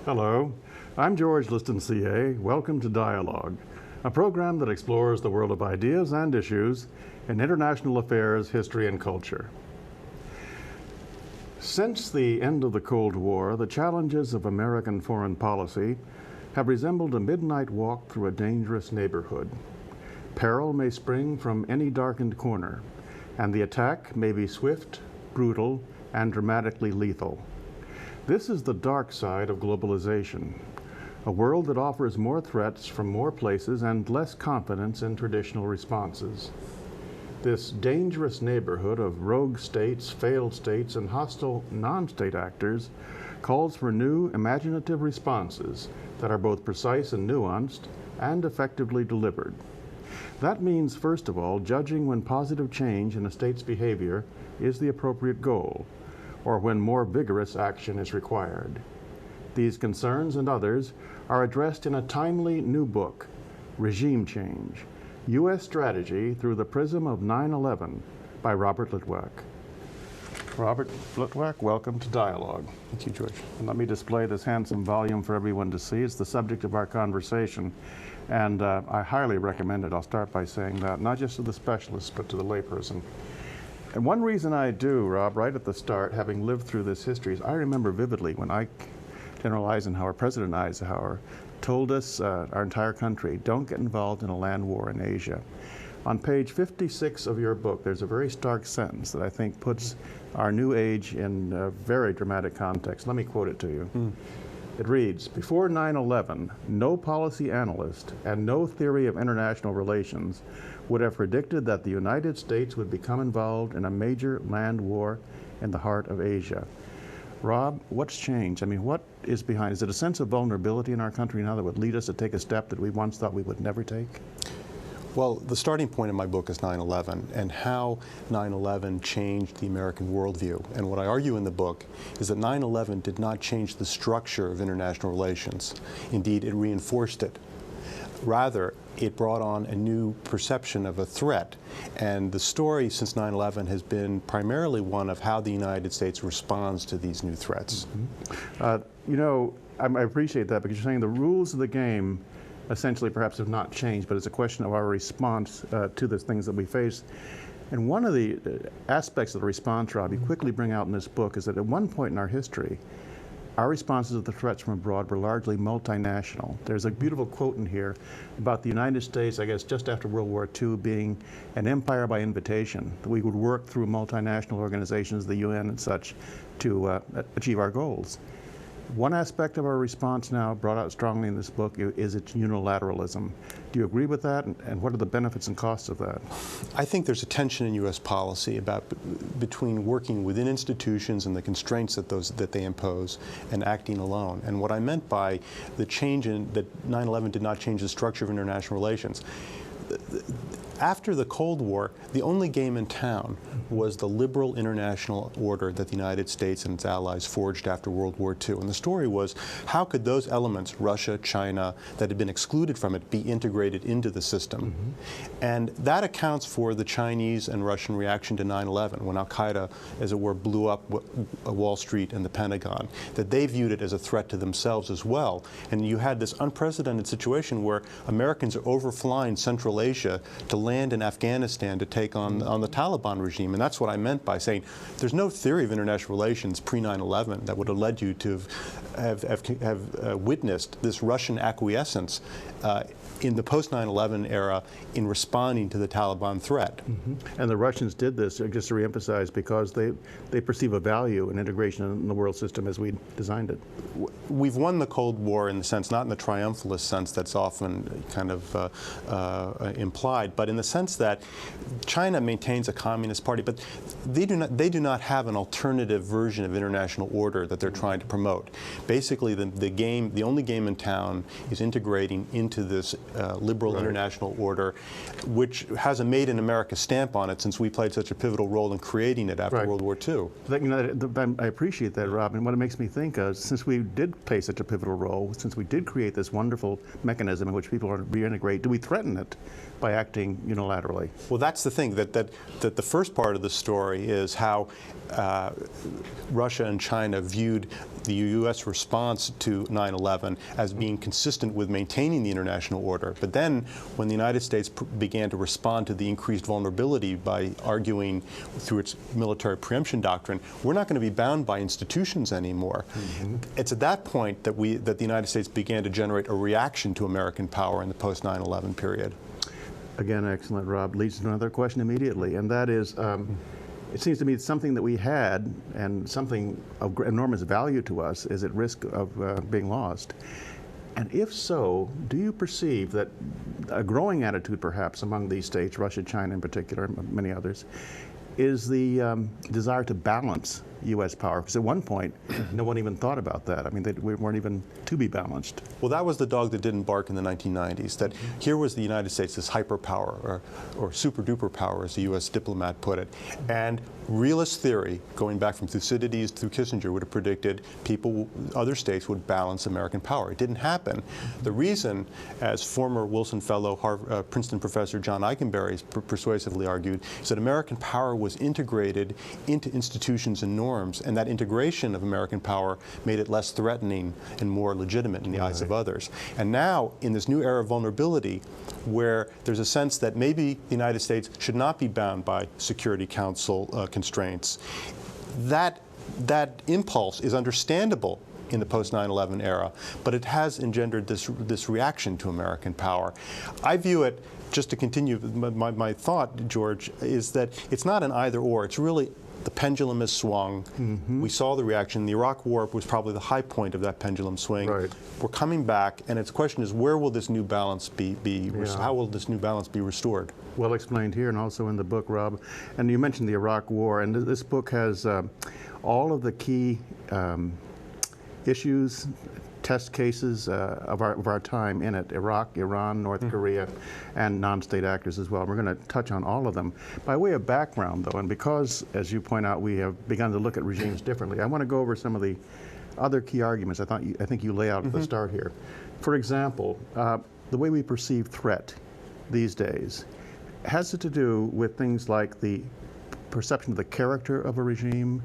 Hello, I'm George Liston, CA. Welcome to Dialogue, a program that explores the world of ideas and issues in international affairs, history, and culture. Since the end of the Cold War, the challenges of American foreign policy have resembled a midnight walk through a dangerous neighborhood. Peril may spring from any darkened corner, and the attack may be swift, brutal, and dramatically lethal. This is the dark side of globalization, a world that offers more threats from more places and less confidence in traditional responses. This dangerous neighborhood of rogue states, failed states, and hostile non-state actors calls for new, imaginative responses that are both precise and nuanced and effectively delivered. That means, first of all, judging when positive change in a state's behavior is the appropriate goal, or when more vigorous action is required. These concerns and others are addressed in a timely new book, Regime Change, U.S. Strategy Through the Prism of 9/11 by Robert Litwak. Robert Litwak, welcome to Dialogue. Thank you, George. And let me display this handsome volume for everyone to see. It's the subject of our conversation, and I highly recommend it. I'll start by saying that, not just to the specialists, but to the layperson. And one reason I do, Rob, right at the start, having lived through this history, is I remember vividly when General Eisenhower, President Eisenhower, told us, our entire country, don't get involved in a land war in Asia. On page 56 of your book, there's a very stark sentence that I think puts our new age in a very dramatic context. Let me quote it to you. It reads, "Before 9/11, no policy analyst and no theory of international relations would have predicted that the United States would become involved in a major land war in the heart of Asia." Rob, what's changed? I mean, what is behind? Is it a sense of vulnerability in our country now that would lead us to take a step that we once thought we would never take? Well, the starting point of my book is 9/11 and how 9/11 changed the American worldview. And what I argue in the book is that 9/11 did not change the structure of international relations. Indeed, it reinforced it. Rather, it brought on a new perception of a threat. And the story since 9/11 has been primarily one of how the United States responds to these new threats. You know, I appreciate that because you're saying the rules of the game essentially perhaps have not changed, but it's a question of our response to the things that we face. And one of the aspects of the response, Rob, you quickly bring out in this book is that at one point in our history, our responses to the threats from abroad were largely multinational. There's a beautiful quote in here about the United States, I guess, just after World War II being an empire by invitation. We would work through multinational organizations, the UN and such, to achieve our goals. One aspect of our response now, brought out strongly in this book, is its unilateralism. Do you agree with that, and what are the benefits and costs of that? I think there's a tension in U.S. policy between working within institutions and the constraints that they impose and acting alone. And what I meant by the change in that 9/11 did not change the structure of international relations. After the Cold War, the only game in town was the liberal international order that the United States and its allies forged after World War II. And the story was, how could those elements, Russia, China, that had been excluded from it, be integrated into the system? And that accounts for the Chinese and Russian reaction to 9/11, when Al-Quaeda, as it were, blew up Wall Street and the Pentagon, that they viewed it as a threat to themselves as well. And you had this unprecedented situation where Americans are overflying Central Asia to land in Afghanistan to take on the Taliban regime. And that's what I meant by saying there's no theory of international relations pre-9/11 that would have led you to have witnessed this Russian acquiescence in the post-9/11 era in responding to the Taliban threat. And the Russians did this, just to reemphasize, because they perceive a value in integration in the world system as we designed it. We've won the Cold War in the sense, not in the triumphalist sense that's often kind of implied, but in the sense that China maintains a communist party, but they do not have an alternative version of international order that they're trying to promote. Basically, the only game in town is integrating into this liberal international order, which has a Made in America stamp on it, since we played such a pivotal role in creating it after World War II. I appreciate that, Rob, and what it makes me think of, since we did play such a pivotal role, since we did create this wonderful mechanism in which people are reintegrate, do we threaten it by acting unilaterally. Well, that's the thing, that the first part of the story is how Russia and China viewed the U.S. response to 9/11 as being consistent with maintaining the international order. But then, when the United States began to respond to the increased vulnerability by arguing through its military preemption doctrine, we're not going to be bound by institutions anymore. It's at that point that the United States began to generate a reaction to American power in the post 9/11 period. Again, excellent, Rob. Leads to another question immediately, and that is, it seems to me something that we had and something of enormous value to us is at risk of being lost. And if so, do you perceive that a growing attitude perhaps among these states, Russia, China in particular, many others, is the desire to balance U.S. power? Because at one point, no one even thought about that. I mean, we weren't even to be balanced. Well, that was the dog that didn't bark in the 1990s, that here was the United States, this hyperpower, or super-duper power, as the U.S. diplomat put it. And realist theory, going back from Thucydides through Kissinger, would have predicted other states would balance American power. It didn't happen. The reason, as former Wilson Fellow, Princeton professor John Eikenberry persuasively argued, is that American power was integrated into institutions and norms, and that integration of American power made it less threatening and more legitimate in the eyes of others. And now, in this new era of vulnerability, where there's a sense that maybe the United States should not be bound by Security Council constraints, that impulse is understandable in the post 9/11 era, but it has engendered this reaction to American power. I view it, just to continue my thought, George, is that it's not an either or. It's really the pendulum has swung. We saw the reaction. The Iraq War was probably the high point of that pendulum swing. Right. We're coming back, and its question is, where will this new balance how will this new balance be restored? Well explained here and also in the book, Rob. And you mentioned the Iraq War, and this book has all of the key issues, test cases of our time in it: Iraq, Iran, North Korea, and non-state actors as well. We're going to touch on all of them. By way of background, though, and because, as you point out, we have begun to look at regimes differently, I want to go over some of the other key arguments I think you lay out at the start here. For example, the way we perceive threat these days has it to do with things like the perception of the character of a regime.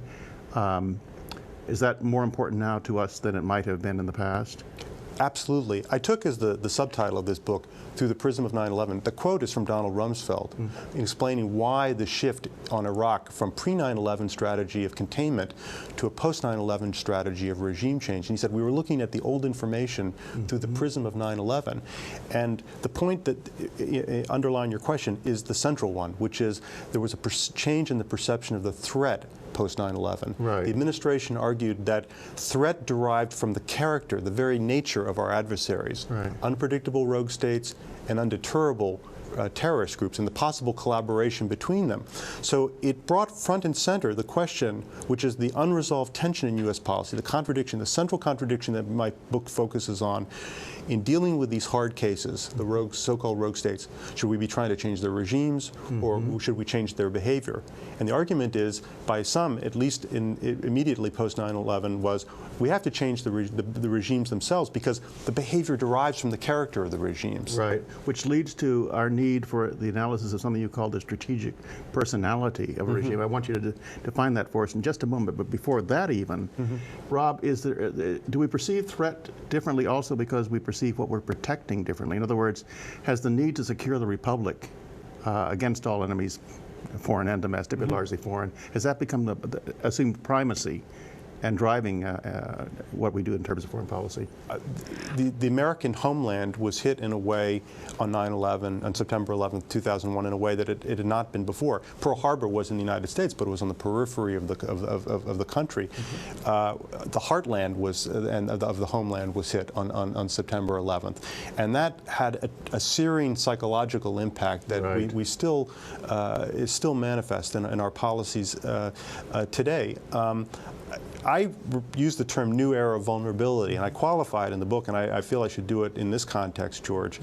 Is that more important now to us than it might have been in the past? Absolutely. I took as the subtitle of this book, Through the Prism of 9/11. The quote is from Donald Rumsfeld, explaining why the shift on Iraq from pre-9/11 strategy of containment to a post-9/11 strategy of regime change. And he said, we were looking at the old information through the prism of 9/11. And the point that underlying your question is the central one, which is there was a change in the perception of the threat post 9/11. Right. The administration argued that threat derived from the character, the very nature of our adversaries, right. Unpredictable rogue states and undeterrable terrorist groups, and the possible collaboration between them. So it brought front and center the question, which is the unresolved tension in U.S. policy, the contradiction, the central contradiction that my book focuses on in dealing with these hard cases, the so-called rogue states. Should we be trying to change their regimes, or should we change their behavior? And the argument is, by some, at least immediately post 9/11, was we have to change the regimes themselves because the behavior derives from the character of the regimes. Right, which leads to our need for the analysis of something you call the strategic personality of a regime. I want you to define that for us in just a moment, but before that even, Rob, do we perceive threat differently also because we perceive what we're protecting differently? In other words, has the need to secure the republic against all enemies, foreign and domestic, but largely foreign, has that become the assumed primacy and driving what we do in terms of foreign policy? The American homeland was hit in a way on 9/11, on September 11th, 2001, in a way that it had not been before. Pearl Harbor was in the United States, but it was on the periphery of the country. The heartland was, and of the homeland was hit on September 11th, and that had a searing psychological impact that we still is still manifest in our policies today. I use the term new era of vulnerability, and I qualify it in the book, and I feel I should do it in this context, George.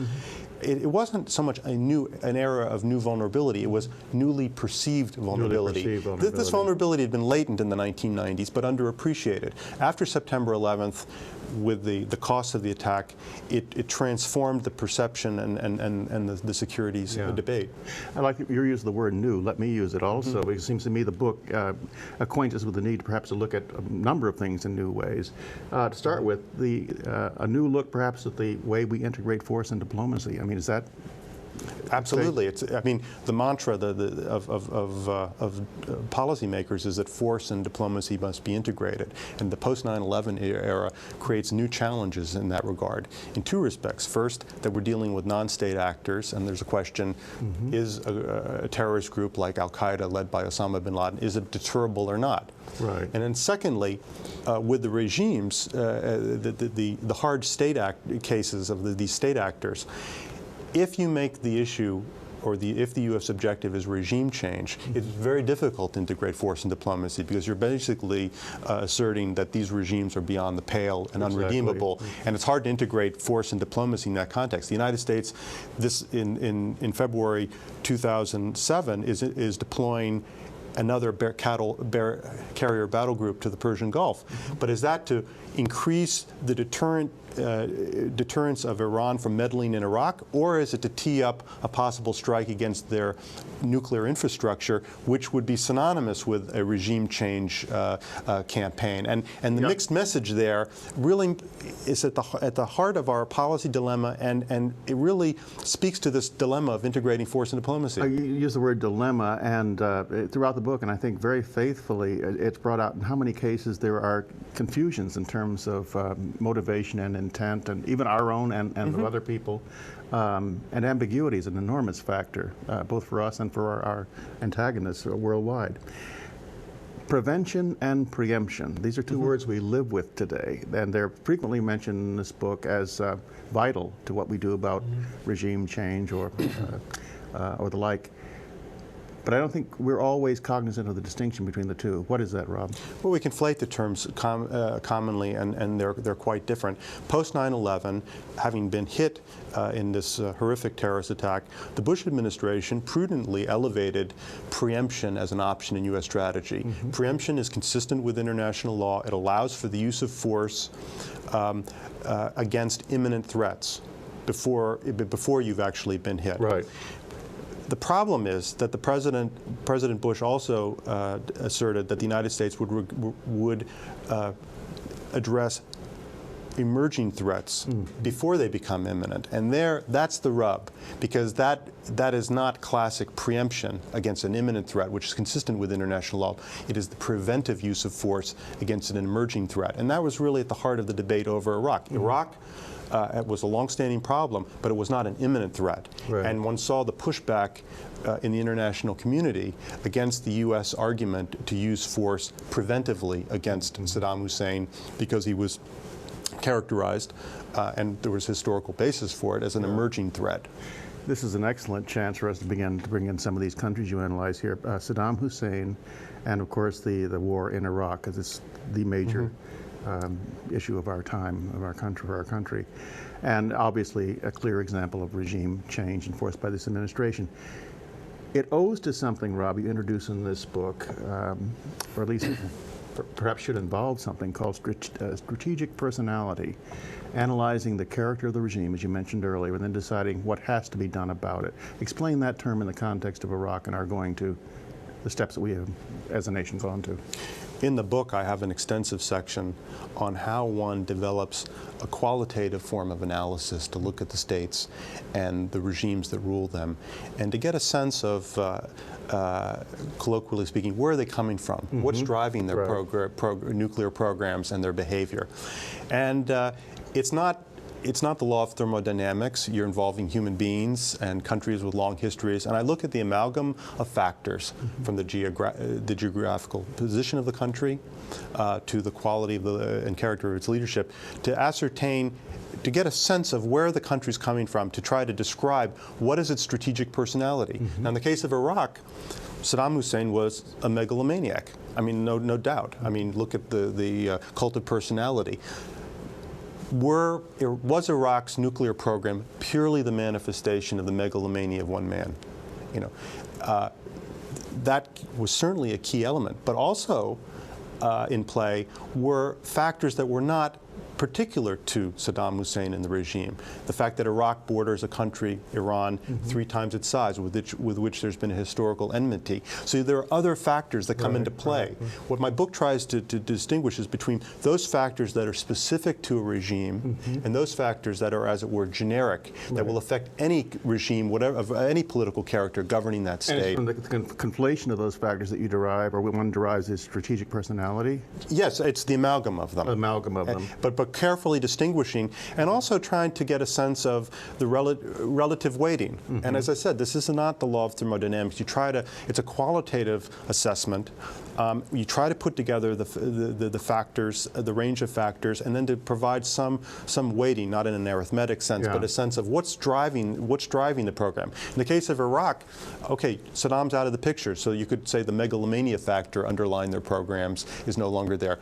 it wasn't so much an era of new vulnerability, it was newly perceived vulnerability. This vulnerability had been latent in the 1990s, but underappreciated. After September 11th, with the cost of the attack, it transformed the perception and the securities debate. I like your use of the word new. Let me use it also, because it seems to me the book acquaints us with the need perhaps to look at a number of things in new ways. To start with, a new look perhaps at the way we integrate force and diplomacy. I mean, is that? Absolutely. I mean, the mantra of policymakers is that force and diplomacy must be integrated. And the post-9/11 era creates new challenges in that regard, in two respects. First, that we're dealing with non-state actors, and there's a question, is a terrorist group like Al-Quaeda, led by Osama bin Laden, is it deterrable or not? Right. And then secondly, with the regimes, the hard state cases of these state actors, if you make the issue, or if the U.S. objective is regime change, it's very difficult to integrate force and diplomacy, because you're basically asserting that these regimes are beyond the pale and unredeemable, and it's hard to integrate force and diplomacy in that context. The United States, in February 2007, is deploying another carrier battle group to the Persian Gulf. But is that to increase the deterrence of Iran from meddling in Iraq, or is it to tee up a possible strike against their nuclear infrastructure, which would be synonymous with a regime change campaign? And the mixed message there really is at the heart of our policy dilemma, and it really speaks to this dilemma of integrating force and diplomacy. You use the word dilemma, and throughout the book, and I think very faithfully, it's brought out in how many cases there are confusions in terms of motivation and intent, and even our own and of other people. And ambiguity is an enormous factor, both for us and for our antagonists worldwide. Prevention and preemption. These are two words we live with today, and they're frequently mentioned in this book as vital to what we do about regime change or the like. But I don't think we're always cognizant of the distinction between the two. What is that, Rob? Well, we conflate the terms commonly, and they're quite different. Post 9/11, having been hit in this horrific terrorist attack, the Bush administration prudently elevated preemption as an option in U.S. strategy. Preemption is consistent with international law. It allows for the use of force against imminent threats before you've actually been hit. Right. The problem is that President Bush also asserted that the United States would address emerging threats before they become imminent, and that's the rub, because that is not classic preemption against an imminent threat, which is consistent with international law. It is the preventive use of force against an emerging threat, and that was really at the heart of the debate over Iraq. Iraq was a long-standing problem, but it was not an imminent threat. Right. And one saw the pushback in the international community against the U.S. argument to use force preventively against Saddam Hussein, because he was characterized, and there was historical basis for it, as an emerging threat. This is an excellent chance for us to begin to bring in some of these countries you analyze here. Saddam Hussein, and of course the war in Iraq, because it's the major issue of our time, of our country, for our country, and obviously a clear example of regime change enforced by this administration. It owes to something, Rob, you introduce in this book, or at least perhaps should involve something called strategic personality, analyzing the character of the regime, as you mentioned earlier, and then deciding what has to be done about it. Explain that term in the context of Iraq and our going to the steps that we have, as a nation, gone to. In the book, I have an extensive section on how one develops a qualitative form of analysis to look at the states and the regimes that rule them, and to get a sense of, colloquially speaking, where are they coming from? What's driving their nuclear programs and their behavior? And it's not the law of thermodynamics. You're involving human beings and countries with long histories. And I look at the amalgam of factors, from the geographical position of the country to the quality of and character of its leadership, to ascertain, to get a sense of where the country's coming from, to try to describe what is its strategic personality. Now, in the case of Iraq, Saddam Hussein was a megalomaniac. I mean, no doubt. I mean, look at the cult of personality. was Iraq's nuclear program purely the manifestation of the megalomania of one man? You know, that was certainly a key element, but also in play were factors that were not particular to Saddam Hussein and the regime. The fact that Iraq borders a country, Iran, 3 times its size, with which there's been a historical enmity. So there are other factors that come into play. What my book tries to distinguish is between those factors that are specific to a regime and those factors that are, as it were, generic, that will affect any regime, whatever, of any political character governing that state. And it's from the conflation of those factors that you derive, or one derives his strategic personality? Yes, it's the amalgam of them. Amalgam of them. But carefully distinguishing, and also trying to get a sense of the relative weighting. And as I said, this is not the law of thermodynamics. It's a qualitative assessment. You try to put together the factors, the range of factors, and then to provide some weighting, not in an arithmetic sense, but a sense of what's driving the program. In the case of Iraq, okay, Saddam's out of the picture, so you could say the megalomania factor underlying their programs is no longer there.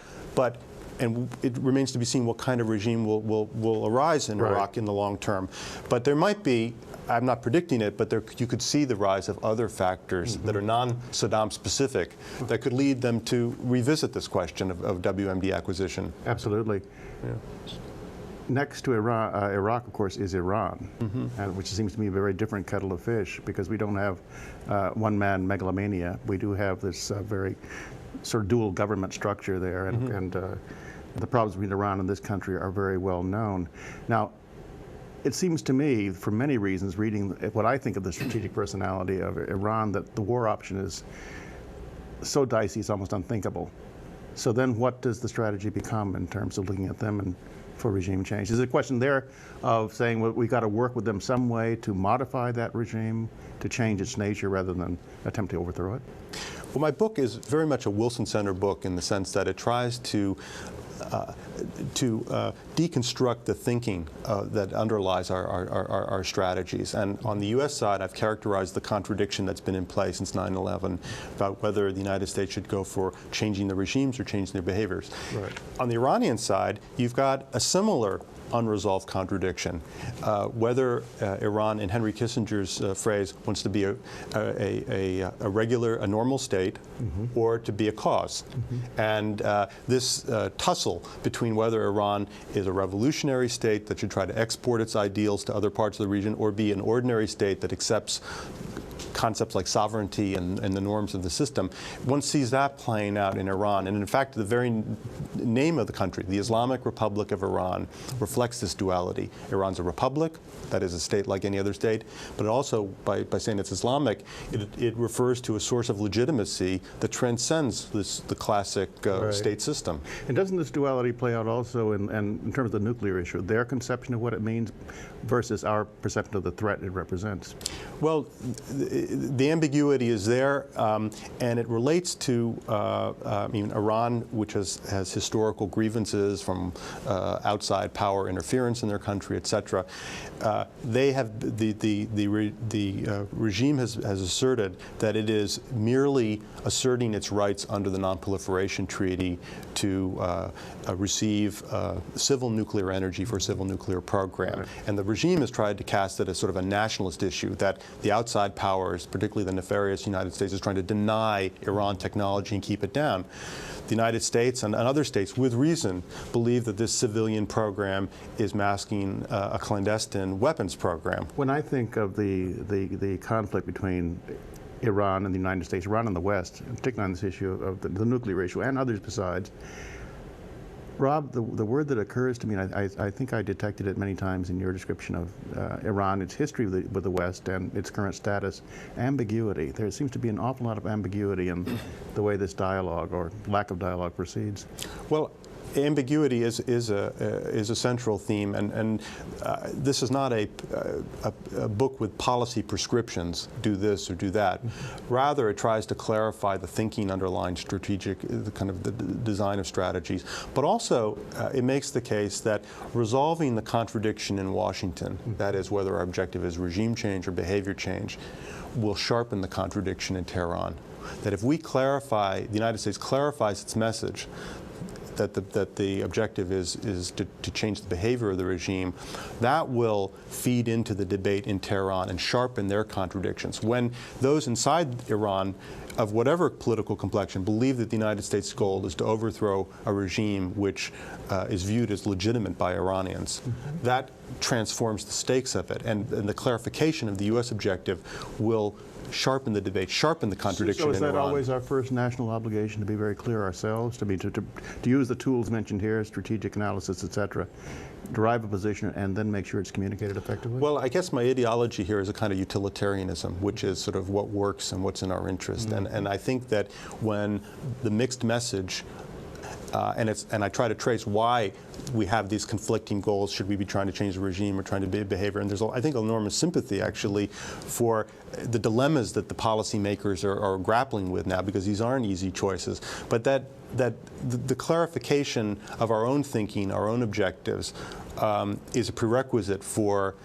And it remains to be seen what kind of regime will arise in Iraq in the long term. But there might be, I'm not predicting it, but you could see the rise of other factors that are non-Saddam specific that could lead them to revisit this question of WMD acquisition. Absolutely. Yeah. Next to Iraq, of course, is Iran, which seems to me a very different kettle of fish, because we don't have one-man megalomania. We do have this very sort of dual government structure there, and the problems between Iran and this country are very well known. Now, it seems to me, for many reasons, reading what I think of the strategic personality of Iran, that the war option is so dicey it's almost unthinkable. So then what does the strategy become in terms of looking at them and for regime change? Is it a question there of saying, well, we've got to work with them some way to modify that regime, to change its nature rather than attempt to overthrow it? Well, my book is very much a Wilson-centered book in the sense that it tries to deconstruct the thinking that underlies our strategies. And on the U.S. side, I've characterized the contradiction that's been in play since 9/11 about whether the United States should go for changing the regimes or changing their behaviors. Right. On the Iranian side, you've got a similar unresolved contradiction. Whether Iran, in Henry Kissinger's phrase, wants to be a normal state, or to be a cause. And this tussle between whether Iran is a revolutionary state that should try to export its ideals to other parts of the region, or be an ordinary state that accepts concepts like sovereignty and the norms of the system, one sees that playing out in Iran. And in fact, the very name of the country, the Islamic Republic of Iran, reflects this duality. Iran's a republic, that is a state like any other state, but it also, by saying it's Islamic, it refers to a source of legitimacy that transcends the classic state system. And doesn't this duality play out also in terms of the nuclear issue, their conception of what it means versus our perception of the threat it represents? Well, the ambiguity is there, and it relates to Iran, which has historical grievances from outside power interference in their country, etc. They have the regime has asserted that it is merely asserting its rights under the Non-Proliferation Treaty to receive civil nuclear energy for a civil nuclear program. Right. And the regime has tried to cast it as sort of a nationalist issue, that the outside powers, particularly the nefarious United States, is trying to deny Iran technology and keep it down. The United States and other states, with reason, believe that this civilian program is masking a clandestine weapons program. When I think of the conflict between Iran and the United States, Iran and the West, particularly on this issue of the nuclear issue and others besides, Rob, the word that occurs to me, and I think I detected it many times in your description of Iran, its history with the West and its current status, ambiguity. There seems to be an awful lot of ambiguity in the way this dialogue, or lack of dialogue, proceeds. Well, ambiguity is a central theme, and this is not a book with policy prescriptions, do this or do that. Rather, it tries to clarify the thinking underlying strategic, the design of strategies. But also, it makes the case that resolving the contradiction in Washington, that is, whether our objective is regime change or behavior change, will sharpen the contradiction in Tehran. That if we clarify, the United States clarifies its message, that the objective is to change the behavior of the regime, that will feed into the debate in Tehran and sharpen their contradictions. When those inside Iran of whatever political complexion believe that the United States' goal is to overthrow a regime which is viewed as legitimate by Iranians, that transforms the stakes of it, and the clarification of the U.S. objective will sharpen the debate, sharpen the contradiction in Iran. So is that always our first national obligation, to be very clear ourselves, to use the tools mentioned here, strategic analysis, et cetera, derive a position and then make sure it's communicated effectively? Well, I guess my ideology here is a kind of utilitarianism, which is sort of what works and what's in our interest. And I think that when the mixed message and I try to trace why we have these conflicting goals. Should we be trying to change the regime or trying to be behavior? And there's, I think, enormous sympathy, actually, for the dilemmas that the policymakers are grappling with now, because these aren't easy choices. But that the clarification of our own thinking, our own objectives, is a prerequisite for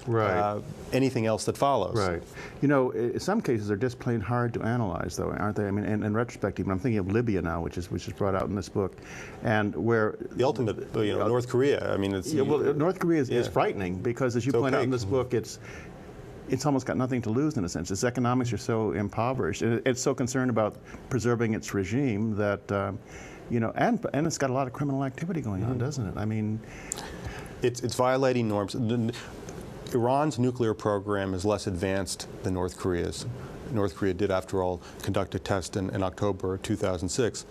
anything else that follows. Right. You know, some cases are just plain hard to analyze, though, aren't they? I mean, in retrospective, I'm thinking of Libya now, which is brought out in this book, and where the ultimate, North Korea. I mean, it's North Korea is frightening, because, as you point out in this book, it's almost got nothing to lose, in a sense. Its economics are so impoverished, and it's so concerned about preserving its regime that, and it's got a lot of criminal activity going on, doesn't it? I mean, it's violating norms. Iran's nuclear program is less advanced than North Korea's. North Korea did, after all, conduct a test in October 2006.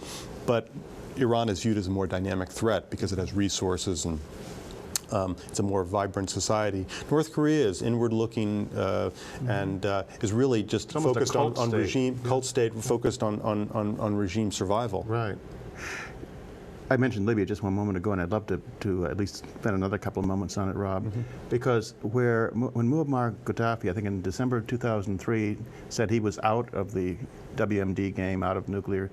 But Iran is viewed as a more dynamic threat because it has resources and it's a more vibrant society. North Korea is inward-looking and is really just focused on regime, cult state, focused on regime survival. Right. I mentioned Libya just one moment ago, and I'd love to at least spend another couple of moments on it, Rob, because when Muammar Gaddafi, I think in December of 2003, said he was out of the WMD game, out of nuclear,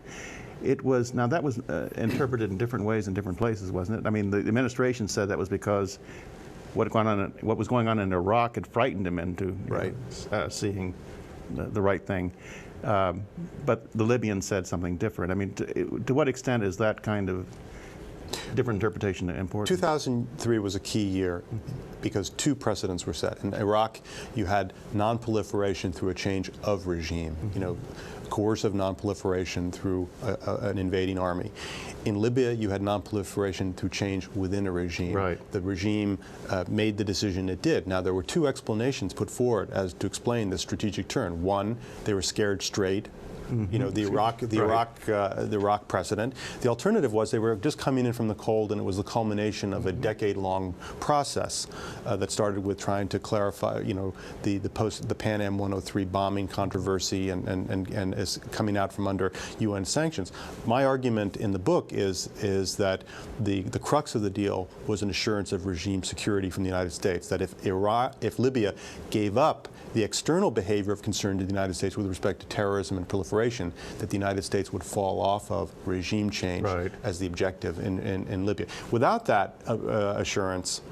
now that was interpreted in different ways in different places, wasn't it? I mean, the administration said that was because what was going on in Iraq had frightened him into seeing the right thing. But the Libyans said something different. I mean, to what extent is that kind of different interpretation important? 2003 was a key year because two precedents were set. In Iraq, you had non-proliferation through a change of regime, coercive non-proliferation through an invading army. In Libya, you had non-proliferation through change within a regime. Right. The regime made the decision it did. Now, there were two explanations put forward as to explain the strategic turn. One, they were scared straight. The Iraq precedent. The alternative was they were just coming in from the cold, and it was the culmination of a decade-long process that started with trying to clarify, the Pan Am 103 bombing controversy, and is coming out from under UN sanctions. My argument in the book is that the crux of the deal was an assurance of regime security from the United States. That if Libya gave up the external behavior of concern to the United States with respect to terrorism and proliferation, that the United States would fall off of regime change as the objective in Libya. Without that assurance,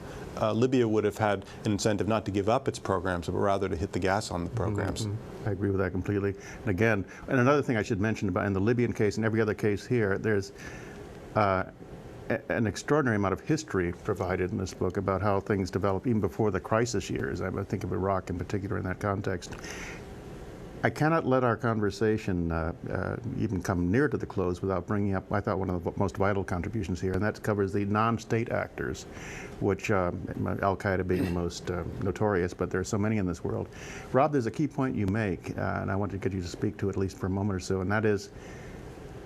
Libya would have had an incentive not to give up its programs, but rather to hit the gas on the programs. I agree with that completely. And again, and another thing I should mention about in the Libyan case and every other case here, there's an extraordinary amount of history provided in this book about how things developed even before the crisis years. I think of Iraq in particular in that context. I cannot let our conversation even come near to the close without bringing up, I thought, one of the most vital contributions here, and that covers the non-state actors, which Al-Quaeda being the most notorious, but there are so many in this world. Rob, there's a key point you make, and I want to get you to speak to it at least for a moment or so, and that is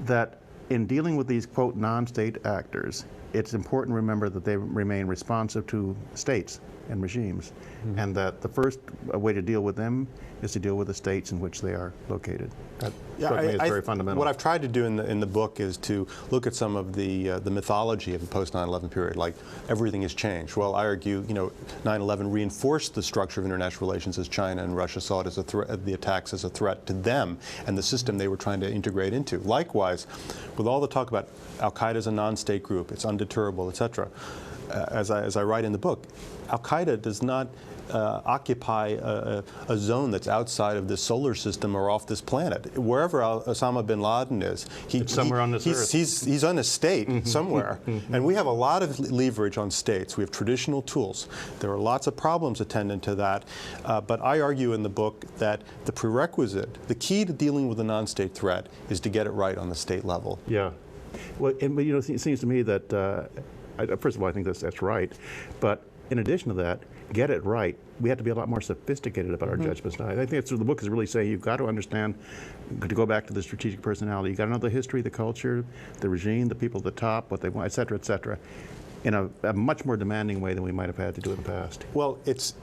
that in dealing with these, quote, non-state actors, it's important to remember that they remain responsive to states and regimes, and that the first way to deal with them is to deal with the states in which they are located. That struck me as very fundamental. What I've tried to do in the book is to look at some of the mythology of the post-9/11 period, like everything has changed. Well, I argue, 9/11 reinforced the structure of international relations as China and Russia saw it as a threat, the attacks as a threat to them and the system they were trying to integrate into. Likewise, with all the talk about Al-Qaeda as a non-state group, it's undeterrable, etc., as I write in the book, Al-Qaeda does not occupy a zone that's outside of this solar system or off this planet. Wherever Osama bin Laden is, somewhere on this earth. He's on a state somewhere. And we have a lot of leverage on states. We have traditional tools. There are lots of problems attendant to that. But I argue in the book that the prerequisite, the key to dealing with a non-state threat is to get it right on the state level. Yeah. Well, but you know, it seems to me that, first of all, I think that's right. But in addition to that, get it right, we have to be a lot more sophisticated about our judgments. I think that's what the book is really saying. You've got to understand, to go back to the strategic personality, you've got to know the history, the culture, the regime, the people at the top, what they want, et cetera, in a much more demanding way than we might have had to do in the past. Well, it's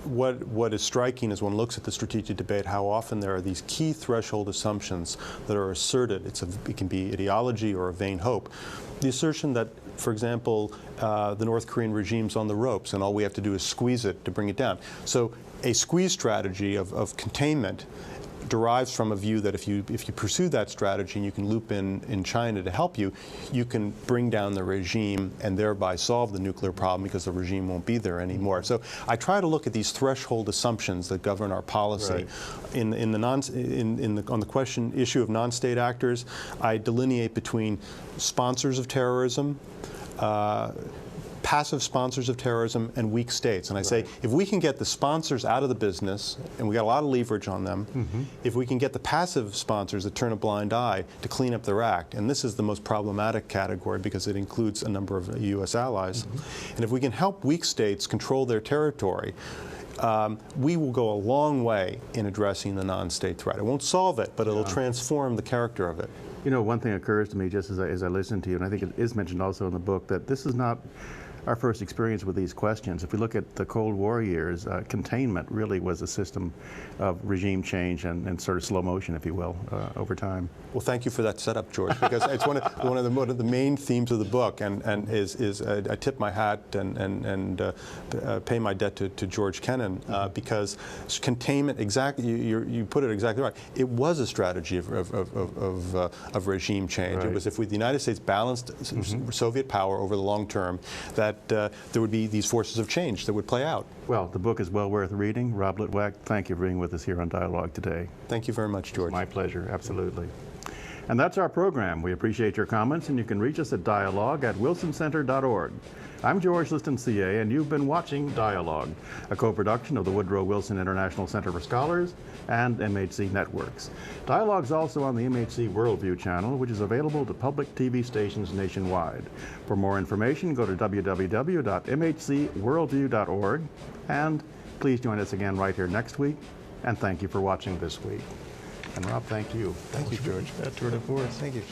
what is striking is one looks at the strategic debate, how often there are these key threshold assumptions that are asserted. It can be ideology or a vain hope. The assertion that, for example, the North Korean regime's on the ropes and all we have to do is squeeze it to bring it down. So a squeeze strategy of containment derives from a view that if you pursue that strategy and you can loop in China to help you, you can bring down the regime and thereby solve the nuclear problem because the regime won't be there anymore. So I try to look at these threshold assumptions that govern our policy. Right. On the issue of non-state actors, I delineate between sponsors of terrorism, passive sponsors of terrorism, and weak states. And I say, if we can get the sponsors out of the business, and we got a lot of leverage on them, if we can get the passive sponsors that turn a blind eye to clean up their act, and this is the most problematic category because it includes a number of U.S. allies, and if we can help weak states control their territory, we will go a long way in addressing the non-state threat. It won't solve it, but it'll transform the character of it. You know, one thing occurs to me just as I listen to you, and I think it is mentioned also in the book, that this is not our first experience with these questions. If we look at the Cold War years, containment really was a system of regime change and sort of slow motion, if you will, over time. Well, thank you for that setup, George, because it's one of the main themes of the book, and I tip my hat and pay my debt to George Kennan, because containment, exactly, you put it exactly right. It was a strategy of regime change. Right. It was if the United States balanced Soviet power over the long term, that there would be these forces of change that would play out. Well, the book is well worth reading. Rob Litwak, thank you for being with us here on Dialogue today. Thank you very much, George. It's my pleasure, absolutely. And that's our program. We appreciate your comments, and you can reach us at dialogue@wilsoncenter.org. I'm George Liston, CA, and you've been watching Dialogue, a co-production of the Woodrow Wilson International Center for Scholars and MHC Networks. Dialogue's also on the MHC Worldview channel, which is available to public TV stations nationwide. For more information, go to www.mhcworldview.org, and please join us again right here next week, and thank you for watching this week. And Rob, thank you. Thank you, George. That tour de force. Thank you.